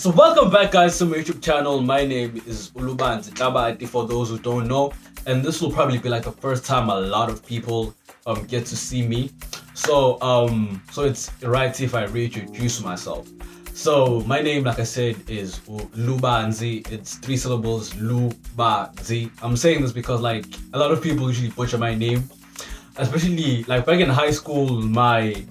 So welcome back guys to my YouTube channel. My name is Ulubanzi Tabati for those who don't know, and this will probably be like the first time a lot of people get to see me. So it's right if I reintroduce myself. So my name, like I said, is Ulubanzi. It's 3 syllables, Lubanzi. I'm saying this because like a lot of people usually butcher my name, especially like back in high school. My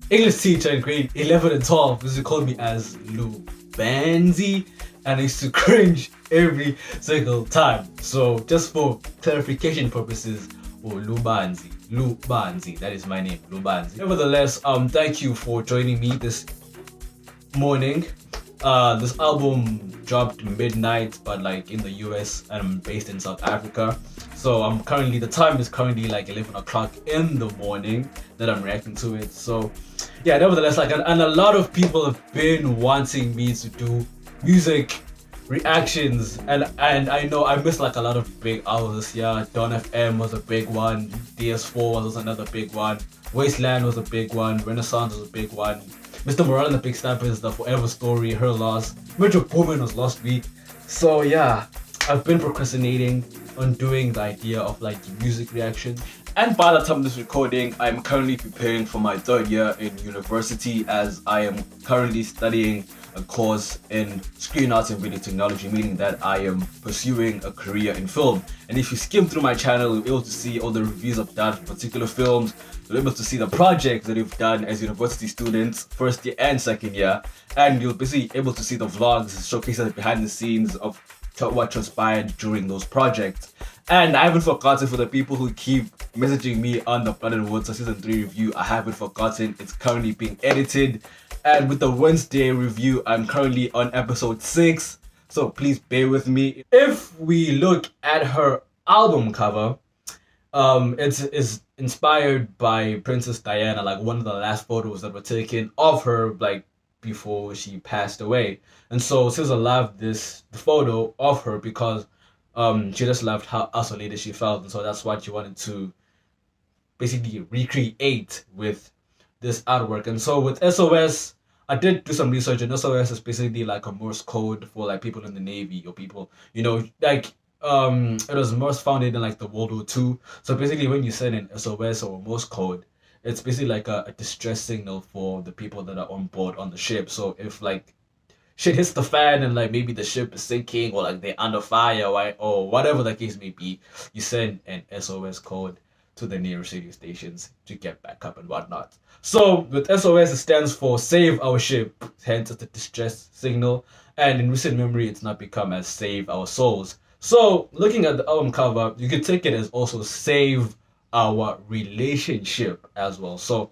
English teacher in grade 11 and 12 used to call me as Lubanzi, and I used to cringe every single time. So just for clarification purposes, Lubanzi, that is my name, Lubanzi. Nevertheless, thank you for joining me this morning. This album dropped midnight, but like in the US, and I'm based in South Africa. So the time is currently like 11 o'clock in the morning that I'm reacting to it. So yeah, nevertheless, like, and a lot of people have been wanting me to do music reactions, and I know I missed like a lot of big albums this year. Don FM was a big one, DS4 was another big one, Wasteland was a big one, Renaissance was a big one, Mr. Morale and the Big Snappers, The Forever Story, Her Loss, Metro Boomin was last week. So yeah, I've been procrastinating on doing the idea of like music reaction. And by the time of this recording, I'm currently preparing for my 3rd year in university, as I am currently studying a course in screen arts and video technology, meaning that I am pursuing a career in film. And if you skim through my channel, you'll be able to see all the reviews I've done for particular films. You'll be able to see the projects that we've done as university students, 1st year and 2nd year. And you'll be able to see the vlogs showcasing the behind the scenes of what transpired during those projects. And I haven't forgotten, for the people who keep messaging me on the Blood and Water Season 3 review, I haven't forgotten. It's currently being edited. And with the Wednesday review, I'm currently on episode 6. So please bear with me. If we look at her album cover, it's inspired by Princess Diana, like one of the last photos that were taken of her like before she passed away. And so SZA loved the photo of her because she just loved how isolated she felt, and so that's what she wanted to basically recreate with this artwork. And so with SOS, I did do some research, and SOS is basically like a Morse code for like people in the Navy or people, you know, like it was Morse founded in like the World War II. So basically when you send an SOS or a Morse code, it's basically like a distress signal for the people that are on board on the ship. So if like shit hits the fan and like maybe the ship is sinking or like they're under fire, or whatever the case may be, you send an SOS code to the nearest radio stations to get back up and whatnot. So with SOS, it stands for Save Our Ship, hence it's a distress signal. And in recent memory, it's not become as Save Our Souls. So looking at the album cover, you could take it as also Save Our Relationship as well. So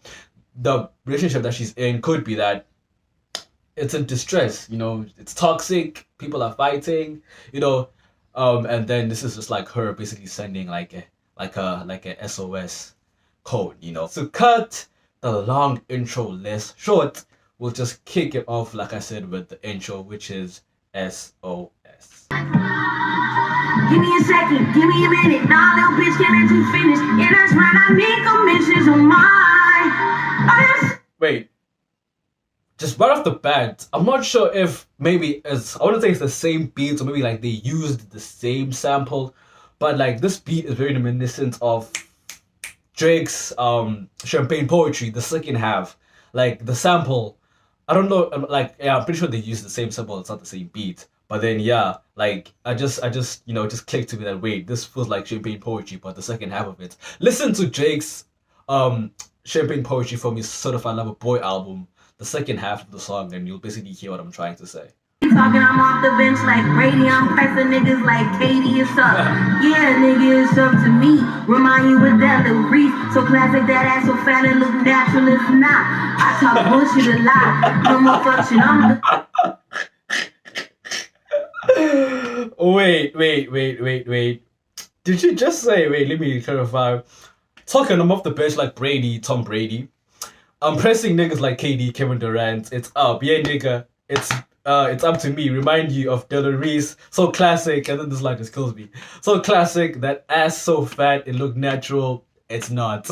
the relationship that she's in could be that it's in distress, you know, it's toxic, people are fighting, you know, and then this is just like her basically sending like a SOS code, you know. To cut the long intro less short, we'll just kick it off, like I said, with the intro, which is SOS. Give me a second, give me a minute. Nah, little bitch, can't let you finish. Yeah, that's right, I make omissions on mine. Wait. Just right off the bat, I'm not sure if maybe I want to say it's the same beat, or maybe like they used the same sample, but like this beat is very reminiscent of Drake's Champagne Poetry, the second half. Like the sample, I don't know, like yeah, I'm pretty sure they used the same sample, it's not the same beat. But then yeah, like I just you know, it just clicked to me that wait, this feels like Champagne Poetry, but the second half of it. Listen to Drake's Champagne Poetry from his Certified Lover Boy album, the second half of the song, and you'll basically hear what I'm trying to say. Talking, I'm off the bench like Brady, I'm pressing niggas like Katie, it's up. Yeah, nigga, it's up to me. Remind you of that little reef. So classic, that ass so fat and look natural, it's not. I talk bullshit a lot. No more fuck shit, I'm Wait. Did you just say, wait, let me clarify. Talking, I'm off the bench like Brady, Tom Brady. I'm pressing niggas like KD, Kevin Durant. It's up, yeah, nigga. It's up to me. Remind you of Della Reese. So classic, and then this line just kills me. So classic, that ass so fat, it looked natural. It's not.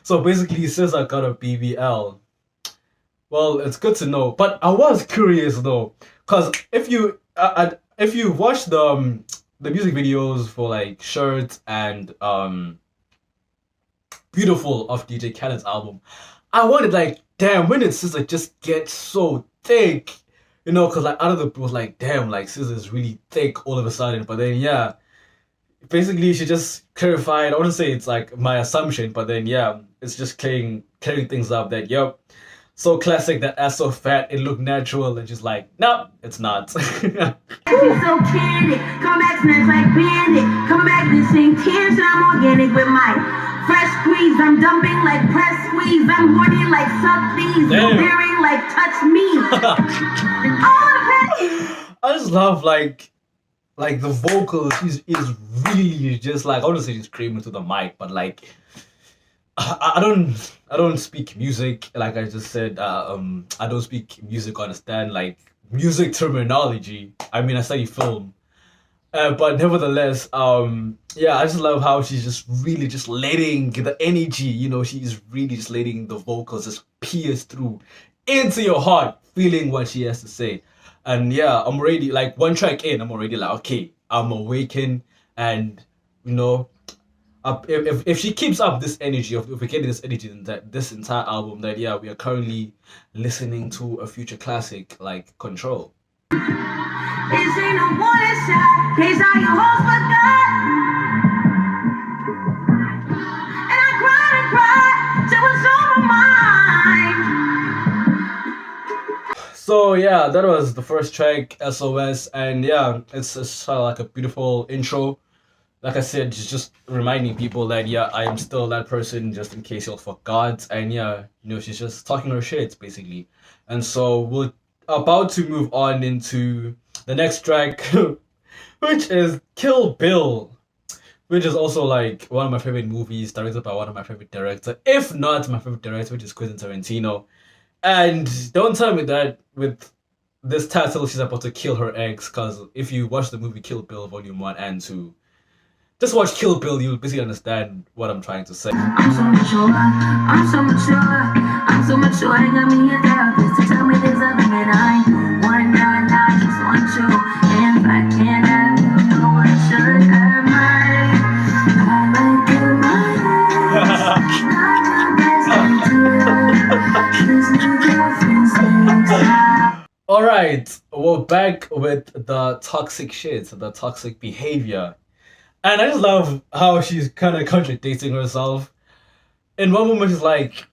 So basically, SZA got a BBL. Well, it's good to know. But I was curious though, because if you watch the music videos for like Shirt and Beautiful of DJ Khaled's album, I wanted like, damn, when did SZA just get so thick? You know, because like out of the was like, damn, like SZA is really thick all of a sudden. But then yeah, basically she just clarified. I wouldn't say it's like my assumption, but then yeah, it's just clearing things up that yep, so classic that ass so fat it looked natural and just like no, it's not. She's so candid, come back snatch like bandit, come back this same tears and I'm organic with my fresh squeeze. I'm dumping like press squeeze. I'm horny like suck these, daring like touch me. And all the I just love like the vocals is really just like I wouldn't say just screaming to the mic, but like I don't speak music like I just said. I don't speak music. Understand like music terminology. I mean I study film, but nevertheless, yeah, I just love how she's just really just letting the energy. You know, she's really just letting the vocals just pierce through into your heart, feeling what she has to say. And yeah, I'm already like one track in, I'm already like, okay, I'm awakened, and you know, if she keeps up this energy, if we get this energy in this entire album, that yeah, we are currently listening to a future classic like Control. this ain't no warning shot, case all you hoes forgot. And I cried till it's on my mind. So yeah, that was the first track, SOS, and yeah, it's sort of like a beautiful intro. Like I said, just reminding people that yeah, I am still that person, just in case y'all forgot. And yeah, you know, she's just talking her shit basically. And so we're about to move on into the next track, which is Kill Bill, which is also like one of my favorite movies, directed by one of my favorite directors, if not my favorite director, which is Quentin Tarantino. And don't tell me that with this title she's about to kill her ex, because if you watch the movie Kill Bill Volume 1 and 2, just watch Kill Bill, you'll basically understand what I'm trying to say. I'm so mature, I'm so mature, I'm so mature. They got me a therapist to tell me there's other men I want, I just want you. And if I can't have you, know I should have mine. I might do my Alright, we're back with the toxic shit, the toxic behavior. And I just love how she's kind of contradicting herself. In one moment, she's like,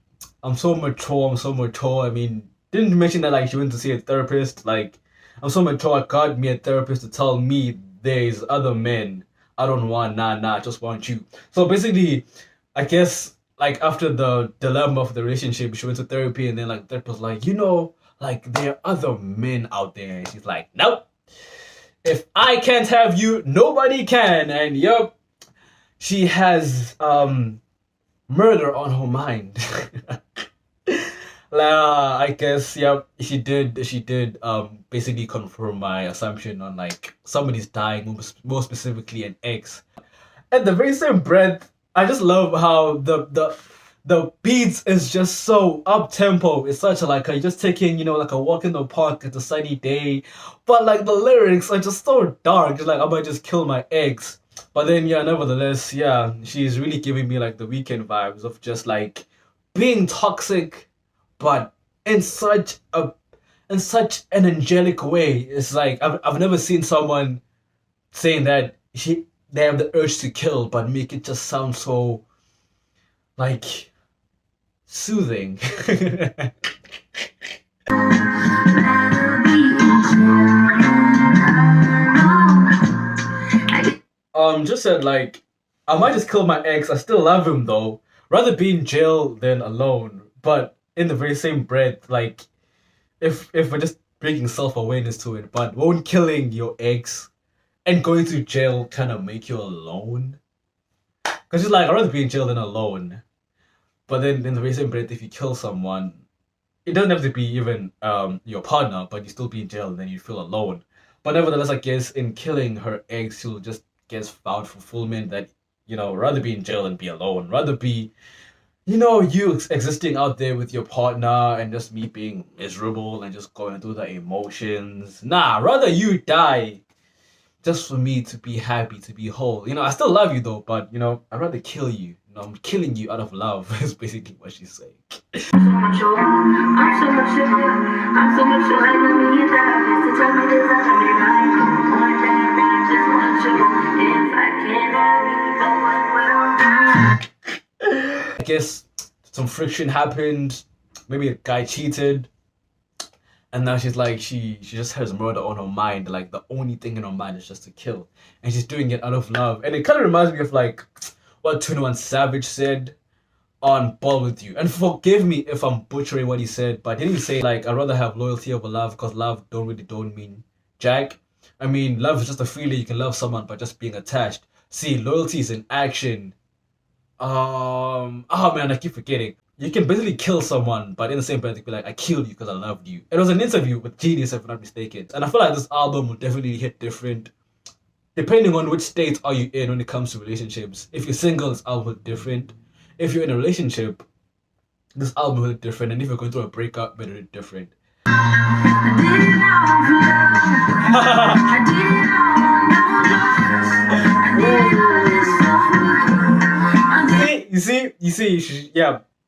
I'm so mature, I'm so mature. I mean, didn't mention that like she went to see a therapist. Like, I'm so mature, I got me a therapist to tell me there's other men. I don't want, I just want you. So basically, I guess, like, after the dilemma of the relationship, she went to therapy, and then, like, the therapist was like, you know, like, there are other men out there. And she's like, nope. If I can't have you, nobody can. And yup, she has murder on her mind. I guess yep, she did basically confirm my assumption on like somebody's dying, more specifically an ex. At the very same breath, I just love how the beats is just so up tempo. It's such a like you're just taking, you know, like a walk in the park at a sunny day. But like the lyrics are just so dark. It's like I might just kill my ex. But then yeah, nevertheless, yeah, she's really giving me like the Weekend vibes of just like being toxic, but in such an angelic way. It's like I've never seen someone saying that they have the urge to kill, but make it just sound so like soothing. Just said like I might just kill my ex. I still love him though. Rather be in jail than alone. But in the very same breath, like if we're just bringing self-awareness to it, but won't killing your ex and going to jail kind of make you alone? Because it's like I'd rather be in jail than alone. But then in the very same breath, if you kill someone, it doesn't have to be even your partner, but you still be in jail and then you feel alone. But nevertheless, I guess in killing her ex, she'll just get vowed fulfillment that, you know, rather be in jail and be alone. Rather be you know, you existing out there with your partner and just me being miserable and just going through the emotions. Nah, rather you die just for me to be happy, to be whole. You know, I still love you though, but you know, I'd rather kill you. You know, I'm killing you out of love, is basically what she's saying. I'm so much I'm so much I love you that to tell me this I don't need one day I just want you if I can't have you going I guess some friction happened, maybe a guy cheated, and now she's like she just has murder on her mind. Like the only thing in her mind is just to kill. And she's doing it out of love. And it kinda reminds me of like what 21 Savage said on Ball With You. And forgive me if I'm butchering what he said, but didn't he say like I'd rather have loyalty over love because love don't mean jack? I mean love is just a feeling you can love someone by just being attached. See, loyalty is an action. Oh man, I keep forgetting. You can basically kill someone, but in the same breath, be like, I killed you because I loved you. It was an interview with Genius, if I'm not mistaken. And I feel like this album will definitely hit different depending on which state are you in when it comes to relationships. If you're single, this album will hit different. If you're in a relationship, this album will hit different. And if you're going through a breakup, it'll hit different. You see,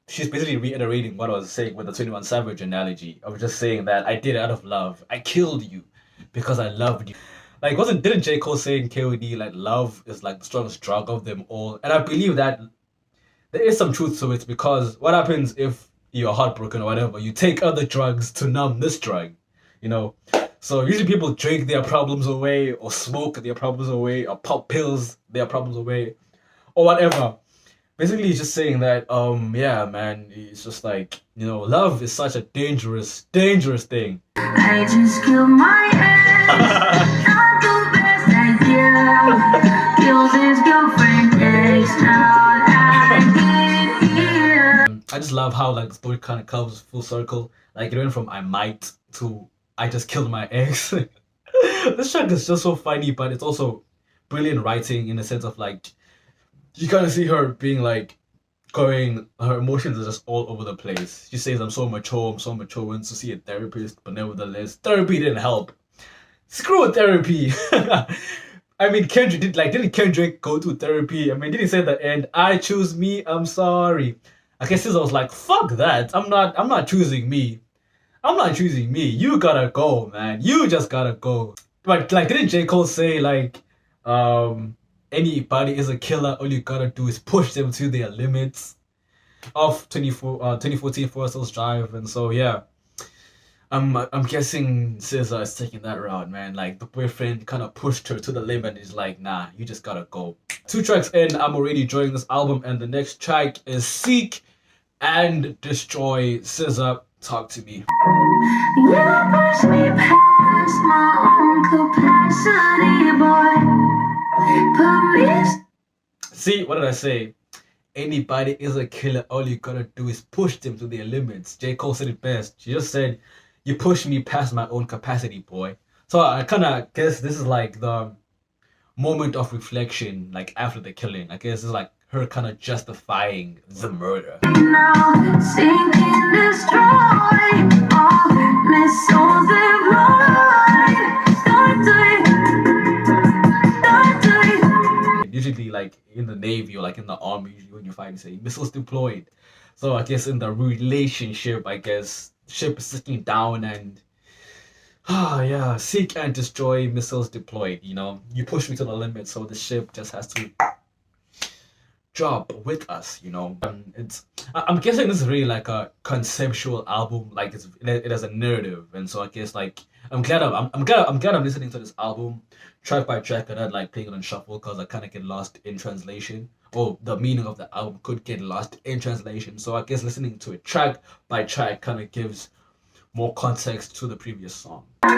she's basically reiterating what I was saying with the 21 Savage analogy. I was just saying that I did it out of love. I killed you because I loved you. Like, didn't J. Cole say in KOD, like, love is like the strongest drug of them all? And I believe that there is some truth to it, because what happens if you're heartbroken or whatever? You take other drugs to numb this drug, you know? So usually people drink their problems away, or smoke their problems away, or pop pills their problems away, or whatever. Basically, he's just saying that, yeah, man, it's just like, you know, love is such a dangerous, dangerous thing. I just killed my ex. Not the best idea. Killed his girlfriend ex. Now I get here. I just love how like the story kind of comes full circle. Like it went from I might to I just killed my ex. This track is just so funny, but it's also brilliant writing in the sense of like you kind of see her being like her emotions are just all over the place. She says, I'm so mature, went to see a therapist, but nevertheless, therapy didn't help. Screw therapy. I mean, didn't Kendrick go to therapy? I mean, did he say at the end, I choose me, I'm sorry. I guess SZA was like, fuck that. I'm not choosing me. I'm not choosing me. You gotta go, man. You just gotta go. But like, didn't J. Cole say like, anybody is a killer, all you gotta do is push them to their limits of 2014 Forest Hills Drive? And so yeah, I'm guessing SZA is taking that route, man. Like the boyfriend kind of pushed her to the limit and he's like, nah, you just gotta go. 2 tracks in, I'm already enjoying this album, and the next track is Seek and Destroy. SZA, talk to me. You push me past my own capacity, boy. See, what did I say? Anybody is a killer, all you gotta do is push them to their limits. J. Cole said it best. She just said, you push me past my own capacity, boy. So I kind of guess this is like the moment of reflection, like after the killing. I guess it's like her kind of justifying the murder. Now, sink and destroy all missiles Usually, like in the Navy or like in the Army, usually when you fight, you say missiles deployed. So I guess in the relationship, I guess ship is sinking down and yeah, seek and destroy, missiles deployed. You know, you push me to the limit, so the ship just has to drop with us. You know, I'm guessing this is really like a conceptual album. Like it has a narrative, and so I guess like I'm glad I'm listening to this album track by track and not like playing it on shuffle, because I kind of get lost in translation, or the meaning of the album could get lost in translation. So I guess listening to it track by track kind of gives more context to the previous song. Now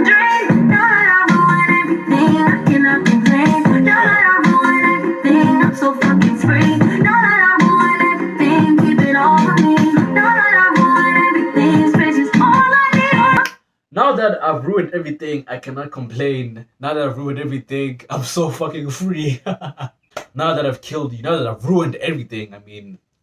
that I've ruined everything, I cannot complain. Now that I've ruined everything, I'm so fucking free. Now that I've killed you, now that I've ruined everything, I mean,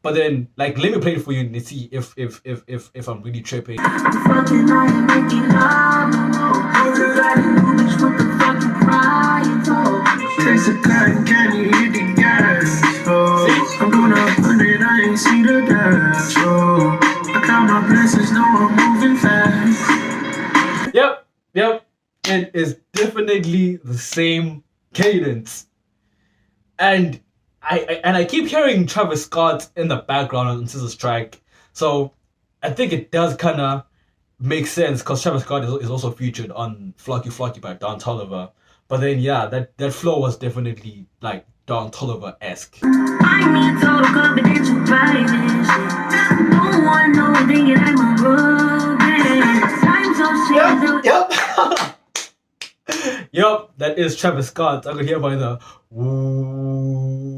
But then, like, let me play it for you and see if I'm really tripping. Fucking I ain't making love no more. Cause I knew bitch what the fuck you crying for. Chase a cotton candy, hit the gas. Oh, I'm doing 100, I ain't see the gas. Oh, I count my blessings, know I'm moving fast. Yep. It is definitely the same cadence. And I keep hearing Travis Scott in the background on SZA's track. So I think it does kind of make sense because Travis Scott is also featured on Flocky Flocky by Don Toliver. But then, yeah, that flow was definitely like Don Toliver-esque. I mean total confidential private shit. Don't want no thinking I'm a robot. I'm so shit. Yep, that is Travis Scott. I could hear by the woos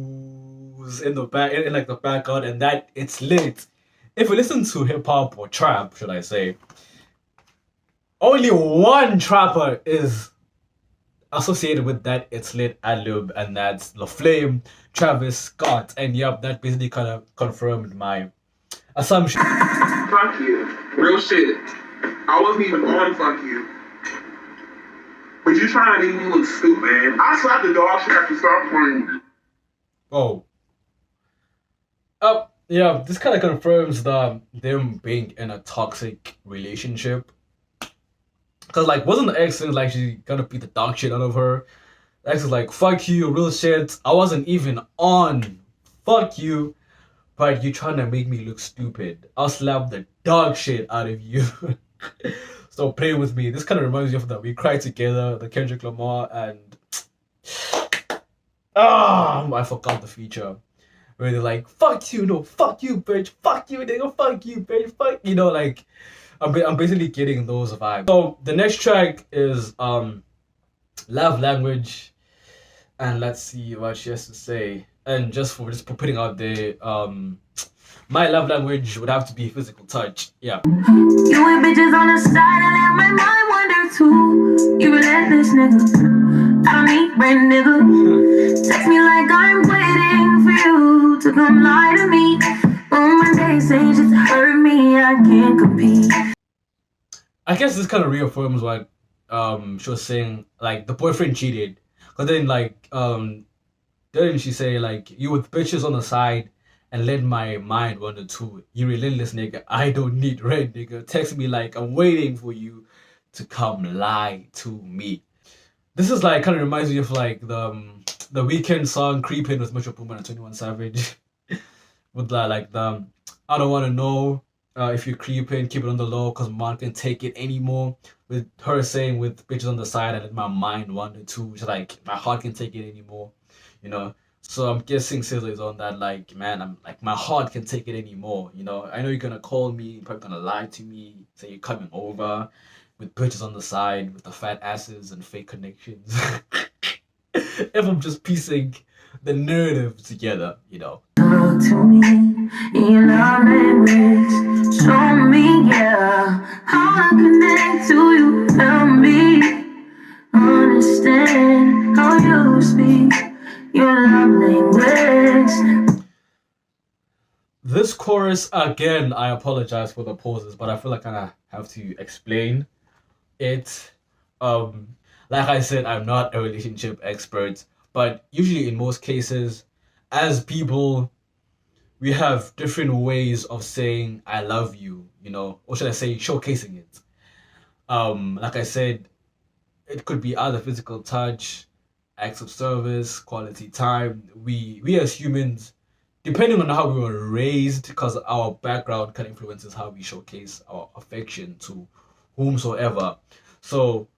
in the back, in like the background, and that it's lit. If you listen to hip hop or trap, should I say, only one trapper is associated with that it's lit ad-lib, and that's La Flame, Travis Scott. And yep, that basically kind of confirmed my assumption. Fuck you. Real shit. I wasn't even on fuck you. But you trying to make me look stupid, man. I slapped the dog shit after start playing. Oh. Yeah, this kind of confirms them being in a toxic relationship. Cause like, wasn't the ex like she gonna beat the dog shit out of her? The ex is like, fuck you, real shit. I wasn't even on. Fuck you. But you trying to make me look stupid. I'll slap the dog shit out of you. So play with me. This kind of reminds me of that We Cry Together, the Kendrick Lamar, and I forgot the feature where they're like, fuck you, no, fuck you, bitch, fuck you, nigga, fuck you, bitch, fuck, you know, like, I'm basically getting those vibes. So the next track is Love Language, and let's see what she has to say. And just for putting out there, my love language would have to be physical touch. Yeah. You with bitches on the side and let my mind wander too. You relentless nigga. I don't need brand nigga. Text me like I'm waiting for you to come lie to me. On my days say just hurt me, I can't compete. I guess this kind of reaffirms what she was saying, like the boyfriend cheated. But then like didn't she say like, you with bitches on the side and let my mind wander too. You relentless nigga. I don't need red nigga. Text me like I'm waiting for you to come lie to me. This is like kind of reminds me of like the Weeknd song Creepin' with Metro Boomin and 21 Savage. With like the I don't want to know if you're creeping, keep it on the low cause my mind can't take it anymore. With her saying with bitches on the side and let my mind wander too. She's like my heart can't take it anymore. You know. So I'm guessing SZA is on that like, man, I'm like my heart can't take it anymore. You know, I know you're gonna call me, you're probably gonna lie to me, say you're coming over with bitches on the side with the fat asses and fake connections. If I'm just piecing the narrative together, you know. Talk to me in your love language. Show me, yeah, how I connect to you. Help me understand how you speak your love language. This chorus, again, I apologize for the pauses, but I feel like I have to explain it. Like I said, I'm not a relationship expert, but usually in most cases, as people, we have different ways of saying I love you, you know, or should I say showcasing it. Like I said, it could be either physical touch, acts of service, quality time. We as humans, depending on how we were raised, because our background can influences how we showcase our affection to whomsoever. So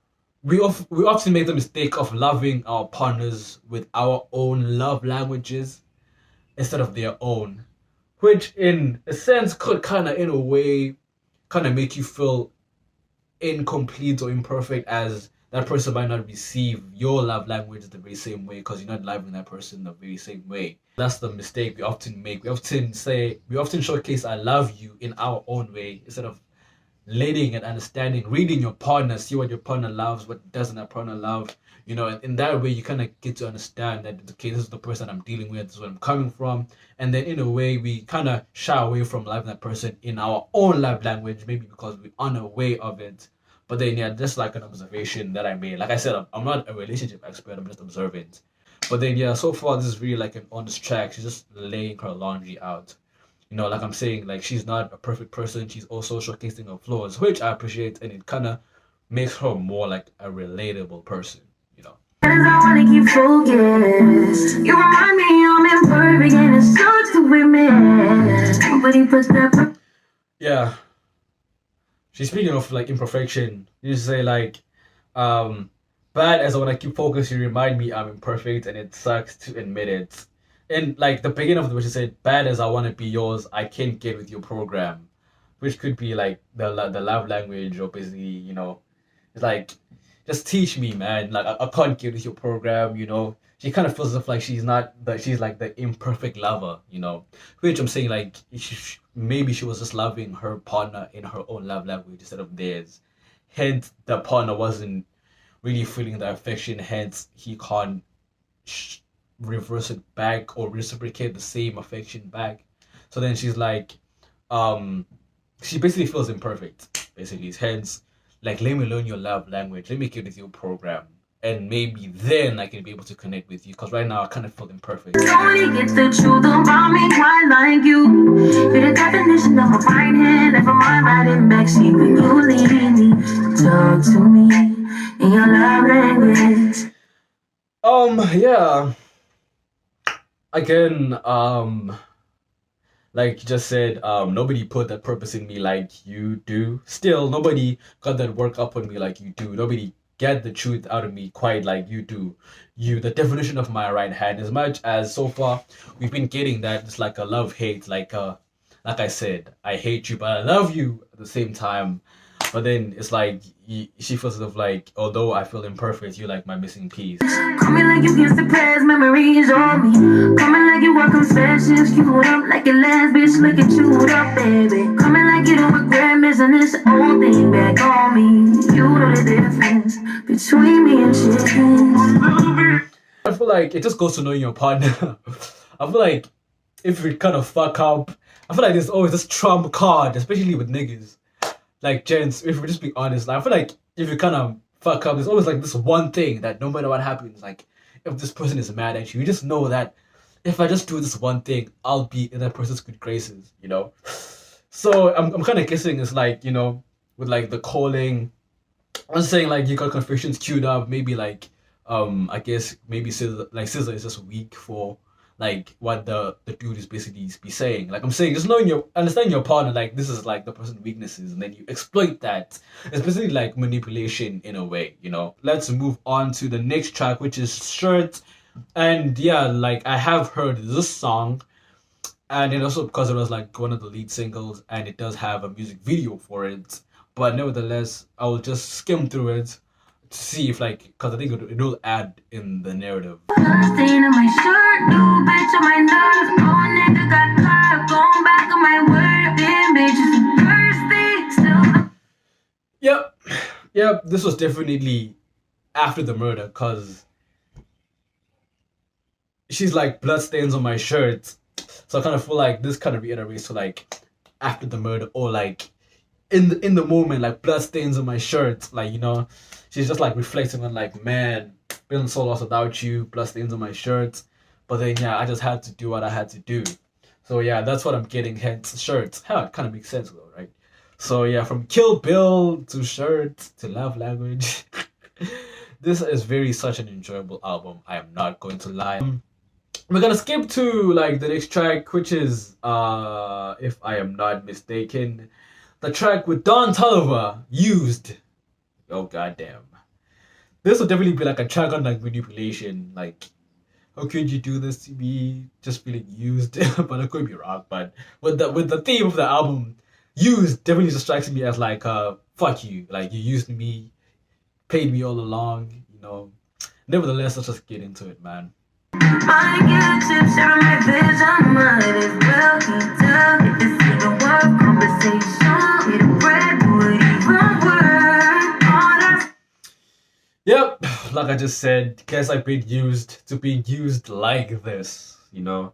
we often make the mistake of loving our partners with our own love languages instead of their own, which in a sense could kind of in a way kind of make you feel incomplete or imperfect, as that person might not receive your love language the very same way because you're not loving that person the very same way. That's the mistake we often make. We often showcase I love you in our own way instead of letting and understanding, reading your partner, see what your partner loves, what doesn't our partner love. You know, in that way, you kind of get to understand that, okay, this is the person I'm dealing with, this is where I'm coming from. And then in a way, we kind of shy away from loving that person in our own love language, maybe because we're unaware of it. But then, yeah, just like an observation that I made. Like I said, I'm not a relationship expert, I'm just observant. But then, yeah, so far, this is really like an honest track. She's just laying her laundry out. You know, like I'm saying, like she's not a perfect person. She's also showcasing her flaws, which I appreciate, and it kind of makes her more like a relatable person. You know. I wanna keep focused. You remind me I'm imperfect and it sucks to admit. Nobody puts that. Yeah. She's speaking of like imperfection. You say like, bad as I wanna keep focused. You remind me I'm imperfect and it sucks to admit it. And like the beginning of the verse, she said, "Bad as I wanna be yours, I can't get with your program," which could be like the love language, or basically, you know, it's like, just teach me, man. Like I can't get with your program, you know. She kind of feels as if like she's not that, she's like the imperfect lover, you know. Which I'm saying like maybe she was just loving her partner in her own love language instead of theirs. Hence, the partner wasn't really feeling the affection. Hence, he can't reverse it back or reciprocate the same affection back. So then she's like, she basically feels imperfect. Basically, hence, like, let me learn your love language. Let me get with your program, and maybe then I can be able to connect with you. Because right now I kind of feel imperfect. Only gets the truth about me quite like you. You're the definition of a right hand. Never mind riding backseat when you lead me. Talk to me in your love language. Yeah. Again, like you just said, nobody put that purpose in me like you do. Still, nobody got that work up on me like you do. Nobody get the truth out of me quite like you do. You, the definition of my right hand, as much as so far we've been getting that, it's like a love-hate, like I said, I hate you, but I love you at the same time. But then it's like, she feels as if like, although I feel imperfect, you're like my missing piece. Coming like you can suppress memories on me. Coming like you want confessions, queued up like a last bitch, like a chewed up, baby. Coming like you don't regret missing this old thing back on me. You know the difference between me and chicken. I feel like it just goes to knowing your partner. I feel like if we kind of fuck up, I feel like there's always this trump card, especially with niggas. Like, gents, if we're just being honest, like, I feel like if you kind of fuck up, there's always like this one thing that no matter what happens, like, if this person is mad at you, you just know that if I just do this one thing, I'll be in that person's good graces, you know? So I'm kind of guessing it's like, you know, with like the calling, I'm saying like you got confessions queued up, maybe like, I guess maybe SZA is just weak for like what the dude is basically be saying. Like I'm saying, just understanding your partner, like this is like the person's weaknesses, and then you exploit that. It's basically like manipulation in a way, you know. Let's move on to the next track, which is Shirt. And yeah, like I have heard this song, and it also because it was like one of the lead singles, and it does have a music video for it. But nevertheless, I will just skim through it to see if like, because I think it will add in the narrative. Stain on my shirt, new bitch on my nerves. Oh, nigga got caught, going back on my word. Damn, bitch, thirsty, still. Yep, this was definitely after the murder, because she's like, bloodstains on my shirt. So I kind of feel like this kind of reiterates to like after the murder, or like in the moment, like bloodstains on my shirt, like, you know, she's just like reflecting on like, man, feeling so lost without you, bloodstains on my shirt. But then yeah, I just had to do what I had to do. So yeah, that's what I'm getting, hence shirts. Hell, it kind of makes sense though, right? So yeah, from Kill Bill to Shirt to Love Language. This is very such an enjoyable album, I am not going to lie. We're gonna skip to like the next track, which is if I am not mistaken, the track with Don Toliver, Used. Oh goddamn. This will definitely be like a track on like manipulation. Like, how could you do this to me? Just feeling used. But I could be wrong. But with the theme of the album, Used definitely just strikes me as like fuck you. Like, you used me, played me all along, you know. Nevertheless, let's just get into it, man. I get tips on my vision, might as well keep down. If it's even worth conversation, get a bread, would like I just said, guess I've been used to being used like this, you know.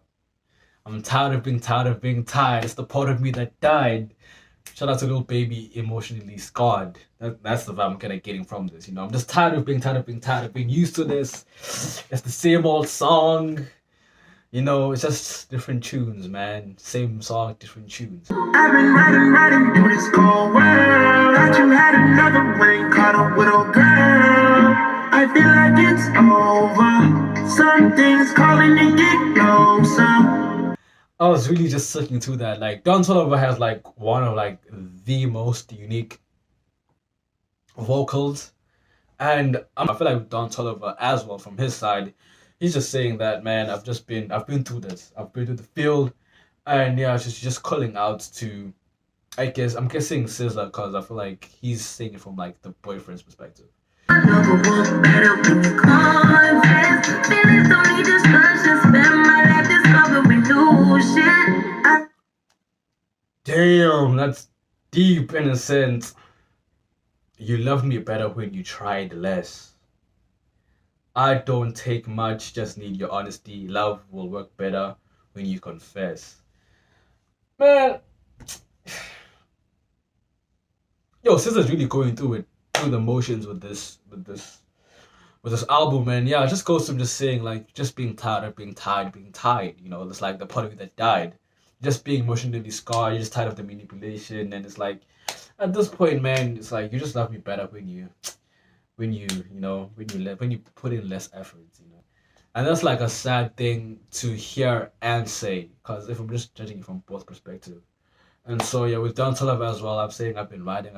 I'm tired of being tired. It's the part of me that died. Shout out to Lil Baby, emotionally scarred. That's the vibe I'm kind of getting from this, you know. I'm just tired of being used to this. It's the same old song. You know, it's just different tunes, man. Same song, different tunes. I've been riding through this cold world. Thought you had another way, caught up with a girl. I feel like it's over. Something's calling to get closer. I was really just looking through that. Like, Don Toliver has like one of like the most unique vocals, and I feel like Don Toliver as well from his side. He's just saying that, man, I've been through this. I've been through the field, and yeah, just calling out to, I'm guessing SZA, because I feel like he's saying it from like the boyfriend's perspective. I never want better when you confess. Feelings don't need discussion. Spend my life discovering new shit. Damn, that's deep in a sense. You loved me better when you tried less. I don't take much, just need your honesty. Love will work better when you confess. Man, yo, SZA's really going through the motions with this album, man. Yeah, it just goes from just saying like just being tired, you know, it's like the part of you that died. Just being emotionally scarred, you're just tired of the manipulation, and it's like at this point, man, it's like you just love me better when you put in less effort, you know. And that's like a sad thing to hear and say, because if I'm just judging it from both perspectives. And so yeah, with Don Toliver as well, I'm saying I've been riding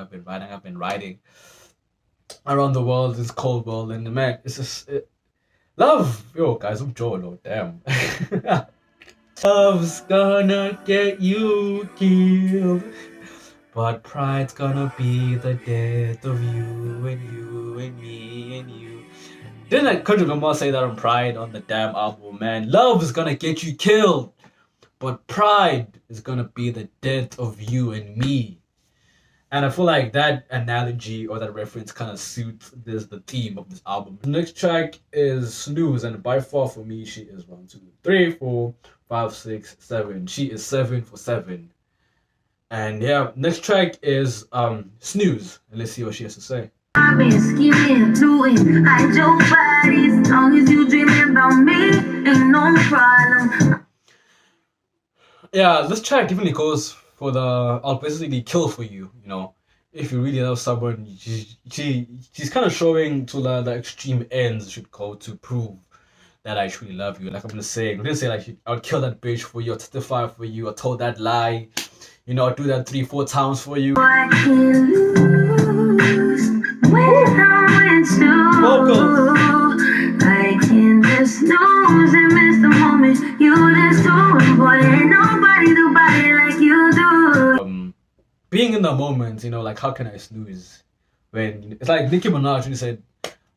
around the world, this cold world, and man, it's just love. Yo, guys, I'm Joe, damn. Love's gonna get you killed, but pride's gonna be the death of you and you and me and you. Didn't like Kendrick Lamar say that on Pride on the damn album, man? Love is gonna get you killed, but pride is gonna be the death of you and me. And I feel like that analogy or that reference kind of suits the theme of this album. The next track is Snooze, and by far for me, she is 1, 2, 3, 4, 5, 6, 7. She is 7 for 7. And yeah, next track is Snooze, and let's see what she has to say. I've been scheming, doing, hide your body. As long as you dreaming about me, ain't no problem. Yeah, this track definitely goes for the I'll basically kill for you, you know. If you really love someone, she's kind of showing to the extreme ends you should go to prove that I truly love you. Like I'm just saying, I didn't say like I'll kill that bitch for you, I'll testify for you, I told that lie, you know, I'll do that 3-4 times for you. I can lose when I'm with you. Vocals. I can just snooze and miss the moment you just do. But ain't nobody do body like you do. Being in the moment, you know, like how can I snooze? When it's like Nicki Minaj when he said,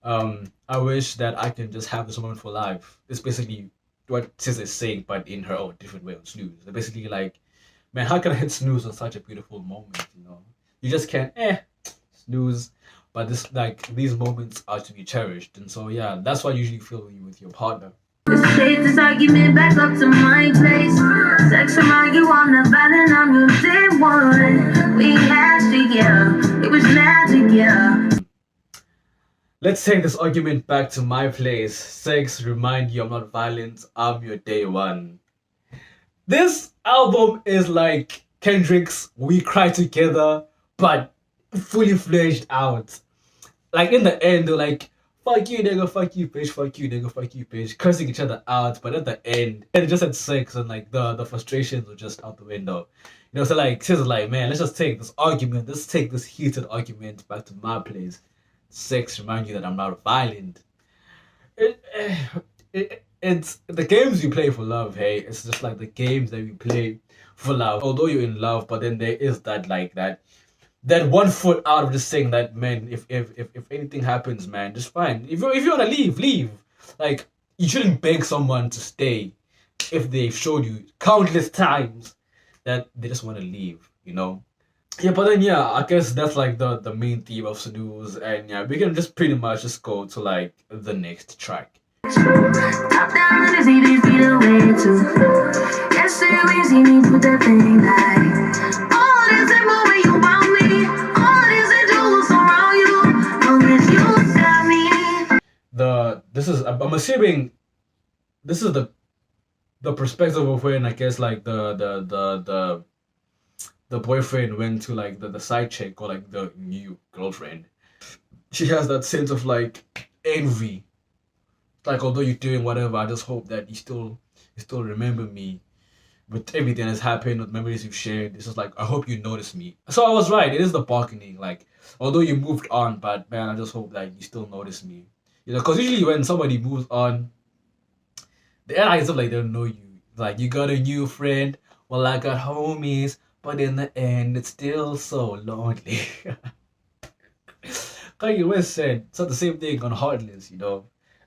I wish that I can just have this moment for life. It's basically what SZA is saying, but in her own different way on Snooze. They're basically like, man, how can I hit snooze on such a beautiful moment, you know? You just can't, snooze. But these moments are to be cherished. And so, yeah, that's what I usually feel when you're with your partner. Let's take this argument back up to my place. Sex remind you I'm the violent, I'm your day one. We had to, yeah. It was magic, yeah. Let's take this argument back to my place. Sex remind you I'm not violent, I'm your day one. This album is like Kendrick's We Cry Together, but fully fledged out. Like in the end, they're like, fuck you nigga, fuck you bitch, fuck you nigga, fuck you bitch, cursing each other out, but at the end, they just had sex and like the frustrations were just out the window. You know, so like, SZA's like, man, let's just take this argument, let's take this heated argument back to my place. Sex remind you that I'm not violent. It's the games you play for love, hey. It's just like the games that we play for love. Although you're in love, but then there is that like that 1 foot out of just saying that, man, if anything happens, man, just fine. If you wanna leave. Like you shouldn't beg someone to stay if they've showed you countless times that they just want to leave, you know. Yeah, but then yeah, I guess that's like the main theme of Snooze, and yeah, we can just pretty much just go to like the next track. Top down is easy to the way to. Yes, sir, we see me do that thing like. All this and more when you want me. All this and jewels around you. Long as you tell me. I'm assuming this is the perspective of when I guess like the boyfriend went to like the side chick or like the new girlfriend. She has that sense of like envy. Like, although you're doing whatever, I just hope that you still remember me with everything that's happened, with memories you've shared. It's just like, I hope you notice me. So I was right. It is the balcony. Like, although you moved on, but man, I just hope that you still notice me. You know, because usually when somebody moves on, the allies of like they don't know you. Like, you got a new friend. Well, I got homies, but in the end, it's still so lonely. Kanye West said it's not the same thing on Heartless, you know.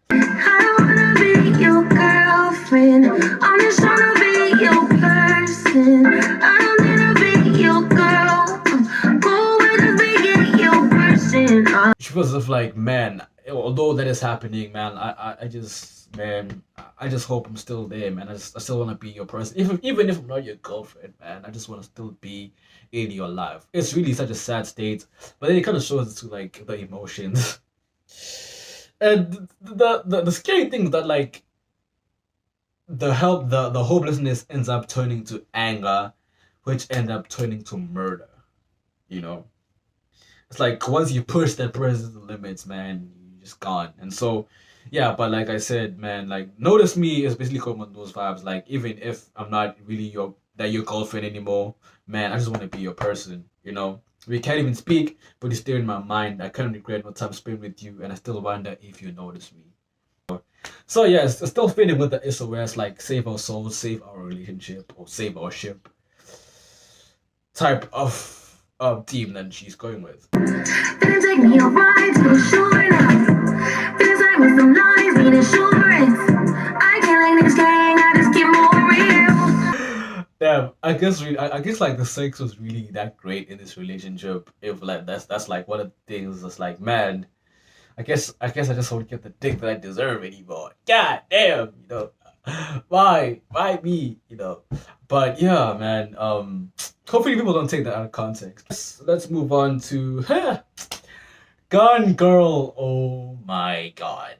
I don't wanna be your girlfriend. I'm just tryna be your person. I don't need to be your girl. Go with us, be your person. She was just like, man, although that is happening, man, I just, man, I just hope I'm still there, man. I still want to be your person. Even if I'm not your girlfriend, man, I just want to still be in your life. It's really such a sad state, but then it kind of shows to like the emotions. And the scary thing is that like the hopelessness ends up turning to anger, which end up turning to murder. You know, it's like once you push that person to the limits, man, you're just gone. And so, yeah. But like I said, man, like notice me is basically coming on those vibes. Like even if I'm not really your girlfriend anymore, man, I just want to be your person. You know, we can't even speak, but it's still in my mind. I can't regret what time spent with you, and I still wonder if you notice me. So yes, it's still fitting with the SOS, like save our souls, save our relationship, or save our ship type of theme that she's going with. Didn't take me a ride to the shore now. Feels like with some lies need insurance. I can't like this gang, I just get more real. Damn, I guess like the sex was really that great in this relationship. If like that's like one of the things that's like, man, I guess I just won't get the dick that I deserve anymore. God damn, you know. Why me, you know? But yeah, man, hopefully people don't take that out of context. Let's move on to Gone Girl. Oh my god.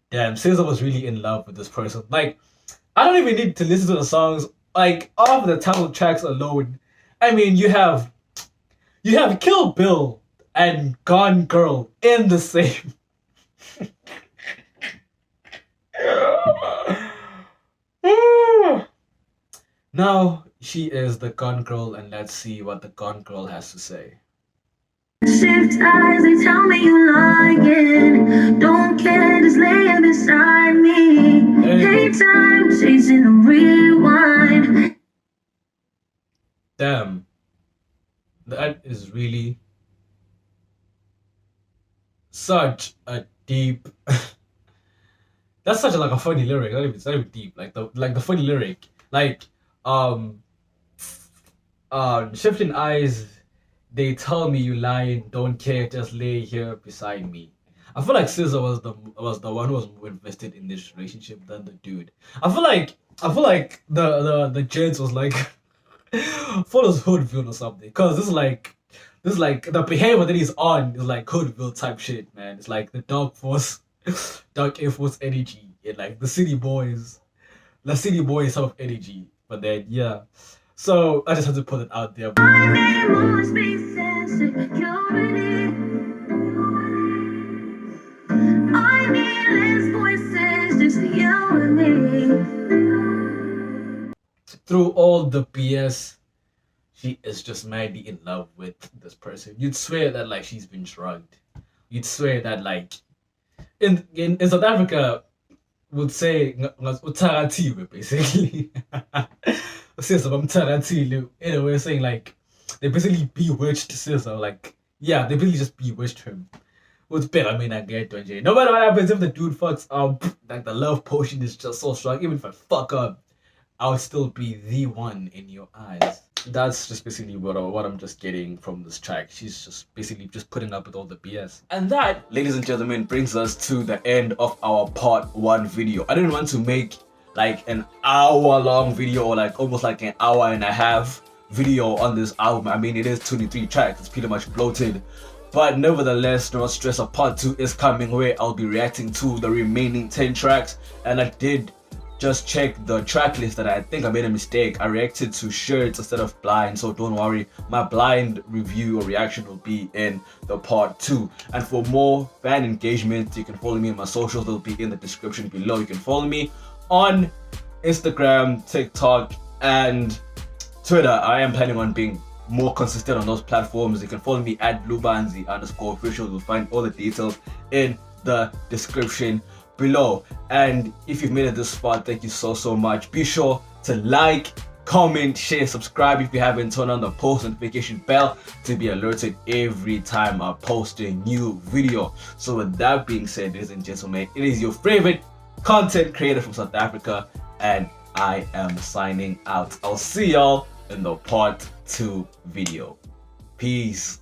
Damn, SZA was really in love with this person. Like, I don't even need to listen to the songs. Like, off the title tracks alone, I mean, you have Kill Bill and Gone Girl in the same. Now she is the Gone Girl, and let's see what the Gone Girl has to say. Shift eyes, they tell me you lying. Don't care, just lay it beside me. Daytime, chasing the rewind. Damn. That is really such a deep that's such a like a funny lyric. It's not even deep. Like the funny lyric. Like shifting eyes, they tell me you lying, don't care, just lay here beside me. I feel like SZA was the one who was more invested in this relationship than the dude. I feel like the gents was like follows Hoodville or something. Cause this is like the behavior that he's on is like Hoodville type shit, man. It's like the dark Air Force energy and like the city boys type of energy. But then yeah. So I just had to put it out there. I need more space and security. I need less voices, just you and me. Through all the BS, she is just madly in love with this person. You'd swear that like she's been drugged. You'd swear that like in South Africa would say utaratiwe basically. Says I'm taratile in a way saying like they basically bewitched SZA. Like yeah, they basically just bewitched him. What's better? I mean, I get it. No matter what happens, if the dude fucks up, like the love potion is just so strong. Even if I fuck up, I would still be the one in your eyes. That's just basically what I'm just getting from this track. She's just basically just putting up with all the BS. And that, ladies and gentlemen, brings us to the end of our part 1 video. I didn't want to make like an hour-long video or like almost like an hour and a half video on this album. I mean, it is 23 tracks. It's pretty much bloated. But nevertheless, do not stress, a part 2 is coming where I'll be reacting to the remaining 10 tracks. And I did just check the track list that I think I made a mistake. I reacted to shirts instead of blind, so don't worry. My blind review or reaction will be in the part 2. And for more fan engagement, you can follow me on my socials. They'll be in the description below. You can follow me on Instagram, TikTok, and Twitter. I am planning on being more consistent on those platforms. You can follow me at Lubanzi_official. You'll find all the details in the description below. And if you've made it this far, thank you so much. Be sure to like, comment, share, subscribe if you haven't. Turn on the post notification bell to be alerted every time I post a new video. So with that being said, ladies and gentlemen, it is your favorite content creator from South Africa, and I am signing out. I'll see y'all in the part 2 video. Peace.